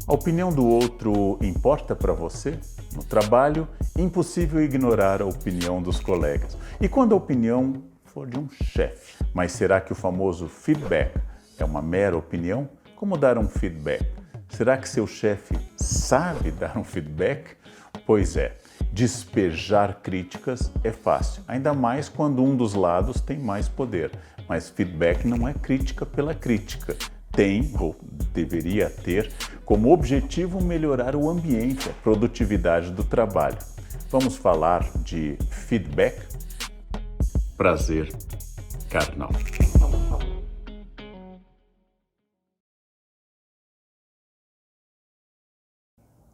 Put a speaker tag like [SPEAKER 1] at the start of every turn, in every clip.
[SPEAKER 1] A opinião do outro importa para você? No trabalho, impossível ignorar a opinião dos colegas. E quando a opinião for de um chefe? Mas será que o famoso feedback é uma mera opinião? Como dar um feedback? Será que seu chefe sabe dar um feedback? Pois é, despejar críticas é fácil, ainda mais quando um dos lados tem mais poder. Mas feedback não é crítica pela crítica. Tem, ou deveria ter, como objetivo melhorar o ambiente, a produtividade do trabalho. Vamos falar de feedback? Prazer carnal.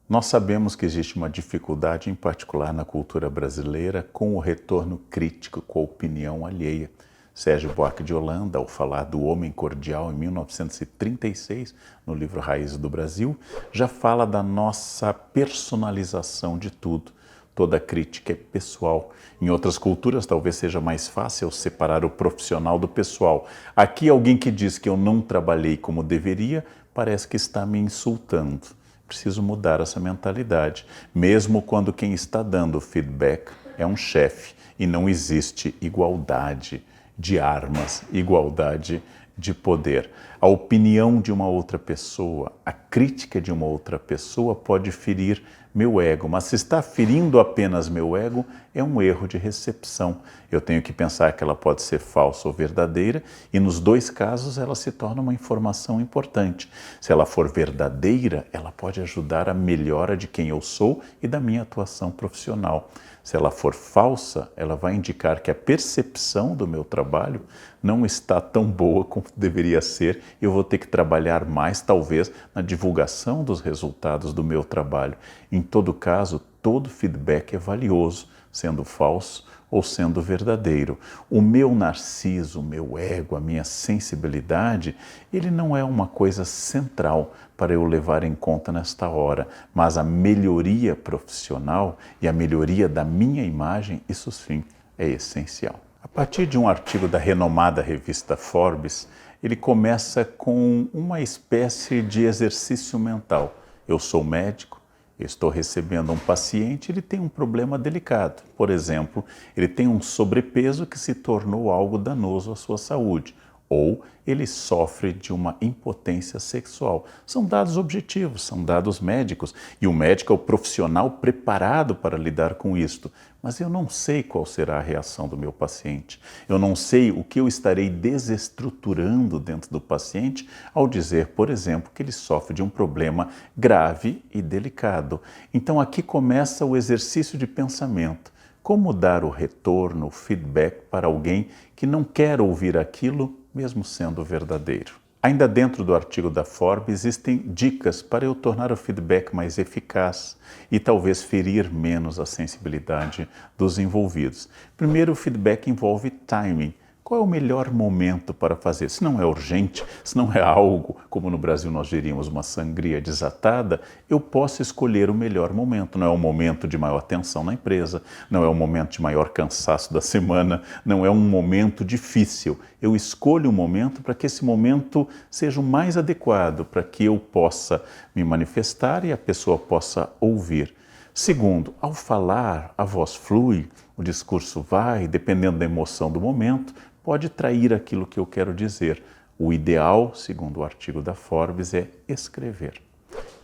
[SPEAKER 1] Nós sabemos que existe uma dificuldade, em particular na cultura brasileira, com o retorno crítico com a opinião alheia. Sérgio Buarque de Holanda, ao falar do homem cordial em 1936, no livro Raízes do Brasil, já fala da nossa personalização de tudo. Toda crítica é pessoal. Em outras culturas, talvez seja mais fácil separar o profissional do pessoal. Aqui, alguém que diz que eu não trabalhei como deveria, parece que está me insultando. Preciso mudar essa mentalidade, mesmo quando quem está dando feedback é um chefe e não existe igualdade de armas, igualdade de poder. A opinião de uma outra pessoa, a crítica de uma outra pessoa pode ferir meu ego, mas se está ferindo apenas meu ego, é um erro de recepção. Eu tenho que pensar que ela pode ser falsa ou verdadeira, e nos dois casos ela se torna uma informação importante. Se ela for verdadeira, ela pode ajudar a melhora de quem eu sou e da minha atuação profissional. Se ela for falsa, ela vai indicar que a percepção do meu trabalho não está tão boa como deveria ser. Eu vou ter que trabalhar mais, talvez, na divulgação dos resultados do meu trabalho. Em todo caso, todo feedback é valioso, sendo falso ou sendo verdadeiro. O meu narciso, o meu ego, a minha sensibilidade, ele não é uma coisa central para eu levar em conta nesta hora, mas a melhoria profissional e a melhoria da minha imagem, isso sim, é essencial. A partir de um artigo da renomada revista Forbes, ele começa com uma espécie de exercício mental. Eu sou médico, estou recebendo um paciente, ele tem um problema delicado. Por exemplo, ele tem um sobrepeso que se tornou algo danoso à sua saúde, ou ele sofre de uma impotência sexual. São dados objetivos, são dados médicos, e o médico é o profissional preparado para lidar com isto. Mas eu não sei qual será a reação do meu paciente. Eu não sei o que eu estarei desestruturando dentro do paciente ao dizer, por exemplo, que ele sofre de um problema grave e delicado. Então aqui começa o exercício de pensamento. Como dar o retorno, o feedback para alguém que não quer ouvir aquilo, mesmo sendo verdadeiro? Ainda dentro do artigo da Forbes, existem dicas para eu tornar o feedback mais eficaz e talvez ferir menos a sensibilidade dos envolvidos. Primeiro, o feedback envolve timing. Qual é o melhor momento para fazer? Se não é urgente, se não é algo, como no Brasil nós diríamos, uma sangria desatada, eu posso escolher o melhor momento. Não é um momento de maior tensão na empresa, não é um momento de maior cansaço da semana, não é um momento difícil. Eu escolho um momento para que esse momento seja o mais adequado, para que eu possa me manifestar e a pessoa possa ouvir. Segundo, ao falar, a voz flui, o discurso vai, dependendo da emoção do momento, pode trair aquilo que eu quero dizer. O ideal, segundo o artigo da Forbes, é escrever.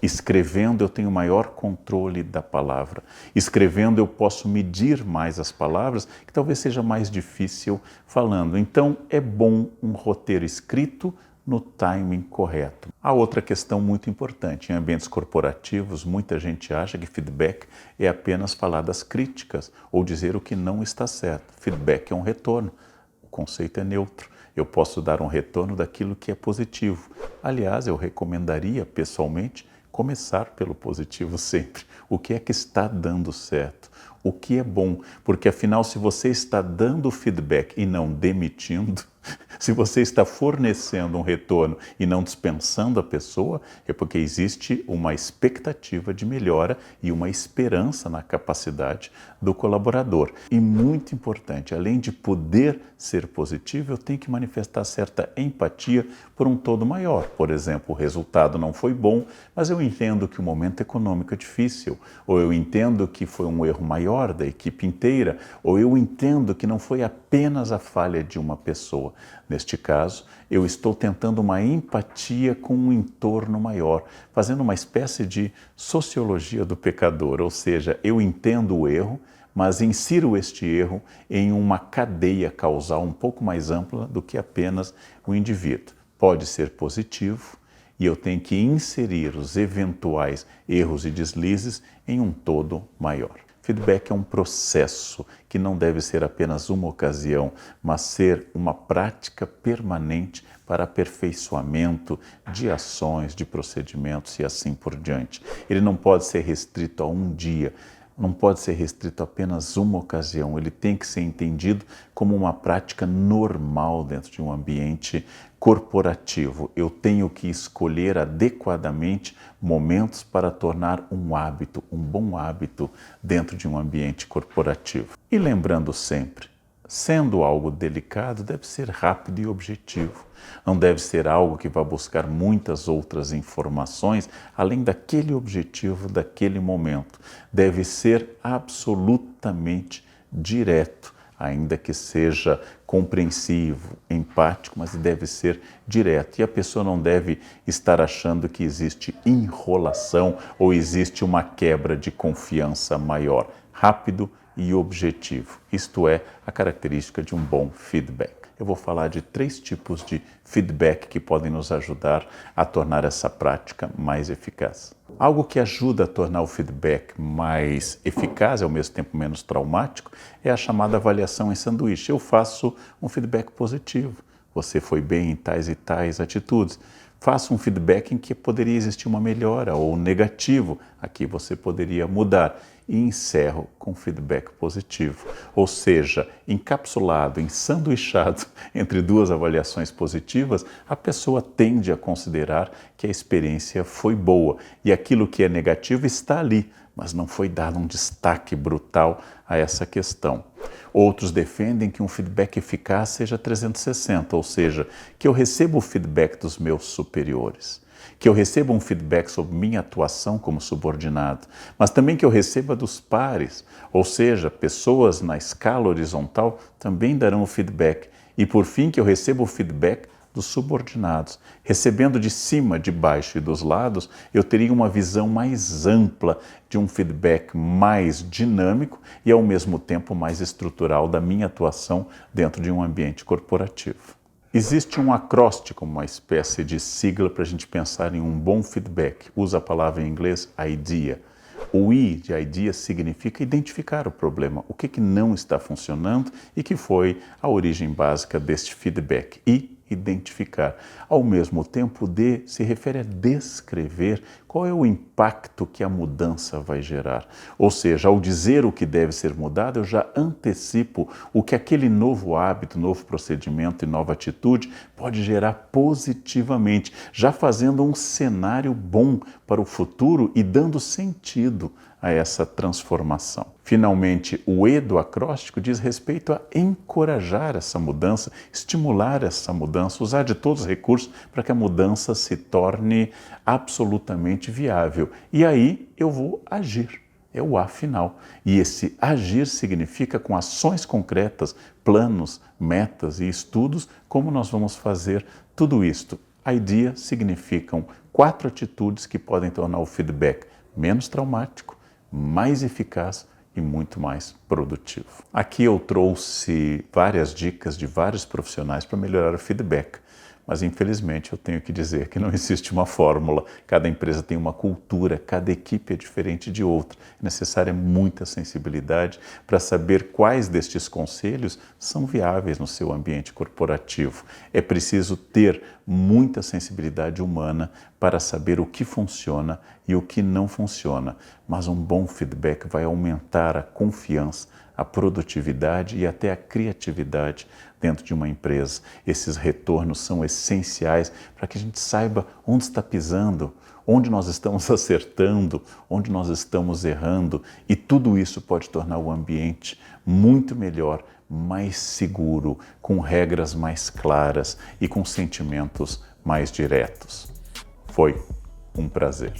[SPEAKER 1] Escrevendo eu tenho maior controle da palavra. Escrevendo eu posso medir mais as palavras, que talvez seja mais difícil falando. Então é bom um roteiro escrito no timing correto. Há outra questão muito importante. Em ambientes corporativos, muita gente acha que feedback é apenas falar das críticas ou dizer o que não está certo. Feedback é um retorno. O conceito é neutro. Eu posso dar um retorno daquilo que é positivo. Aliás, eu recomendaria pessoalmente começar pelo positivo sempre. O que é que está dando certo? O que é bom? Porque afinal, se você está dando feedback e não demitindo, Se você está fornecendo um retorno e não dispensando a pessoa, é porque existe uma expectativa de melhora e uma esperança na capacidade do colaborador. E muito importante, além de poder ser positivo, eu tenho que manifestar certa empatia por um todo maior. Por exemplo, o resultado não foi bom, mas eu entendo que o momento econômico é difícil, ou eu entendo que foi um erro maior da equipe inteira, ou eu entendo que não foi apenas a falha de uma pessoa. Neste caso, eu estou tentando uma empatia com um entorno maior, fazendo uma espécie de sociologia do pecador, ou seja, eu entendo o erro, mas insiro este erro em uma cadeia causal um pouco mais ampla do que apenas o indivíduo. Pode ser positivo e eu tenho que inserir os eventuais erros e deslizes em um todo maior. Feedback é um processo que não deve ser apenas uma ocasião, mas ser uma prática permanente para aperfeiçoamento de ações, de procedimentos e assim por diante. Ele não pode ser restrito a um dia, não pode ser restrito a apenas uma ocasião, ele tem que ser entendido como uma prática normal dentro de um ambiente corporativo. Eu tenho que escolher adequadamente momentos para tornar um hábito, um bom hábito dentro de um ambiente corporativo. E lembrando sempre, sendo algo delicado, deve ser rápido e objetivo. Não deve ser algo que vá buscar muitas outras informações além daquele objetivo, daquele momento. Deve ser absolutamente direto, ainda que seja compreensivo, empático, mas deve ser direto. E a pessoa não deve estar achando que existe enrolação ou existe uma quebra de confiança maior. Rápido e objetivo. Isto é a característica de um bom feedback. Eu vou falar de 3 tipos de feedback que podem nos ajudar a tornar essa prática mais eficaz. Algo que ajuda a tornar o feedback mais eficaz e ao mesmo tempo menos traumático é a chamada avaliação em sanduíche. Eu faço um feedback positivo. Você foi bem em tais e tais atitudes. Faça um feedback em que poderia existir uma melhora ou negativo, aqui você poderia mudar. E encerro com feedback positivo, ou seja, encapsulado, ensanduichado entre 2 avaliações positivas, a pessoa tende a considerar que a experiência foi boa e aquilo que é negativo está ali, mas não foi dado um destaque brutal a essa questão. Outros defendem que um feedback eficaz seja 360, ou seja, que eu receba o feedback dos meus superiores, que eu receba um feedback sobre minha atuação como subordinado, mas também que eu receba dos pares, ou seja, pessoas na escala horizontal também darão o feedback, e por fim que eu receba o feedback dos subordinados. Recebendo de cima, de baixo e dos lados, eu teria uma visão mais ampla de um feedback mais dinâmico e ao mesmo tempo mais estrutural da minha atuação dentro de um ambiente corporativo. Existe um acróstico, uma espécie de sigla para a gente pensar em um bom feedback. Usa a palavra em inglês IDEA. O I de IDEA significa identificar o problema, o que não está funcionando e que foi a origem básica deste feedback. E identificar. Ao mesmo tempo, D se refere a descrever qual é o impacto que a mudança vai gerar. Ou seja, ao dizer o que deve ser mudado, eu já antecipo o que aquele novo hábito, novo procedimento e nova atitude pode gerar positivamente, já fazendo um cenário bom para o futuro e dando sentido a essa transformação. Finalmente, o E do acróstico diz respeito a encorajar essa mudança, estimular essa mudança, usar de todos os recursos para que a mudança se torne absolutamente viável. E aí eu vou agir. É o A final. E esse agir significa com ações concretas, planos, metas e estudos, como nós vamos fazer tudo isto. IDEA significam 4 atitudes que podem tornar o feedback menos traumático, mais eficaz e muito mais produtivo. Aqui eu trouxe várias dicas de vários profissionais para melhorar o feedback, mas infelizmente eu tenho que dizer que não existe uma fórmula. Cada empresa tem uma cultura, cada equipe é diferente de outra. É necessária muita sensibilidade para saber quais destes conselhos são viáveis no seu ambiente corporativo. É preciso ter muita sensibilidade humana para saber o que funciona e o que não funciona, mas um bom feedback vai aumentar a confiança, a produtividade e até a criatividade dentro de uma empresa. Esses retornos são essenciais para que a gente saiba onde está pisando, onde nós estamos acertando, onde nós estamos errando, e tudo isso pode tornar o ambiente muito melhor, mais seguro, com regras mais claras e com sentimentos mais diretos. Foi um prazer.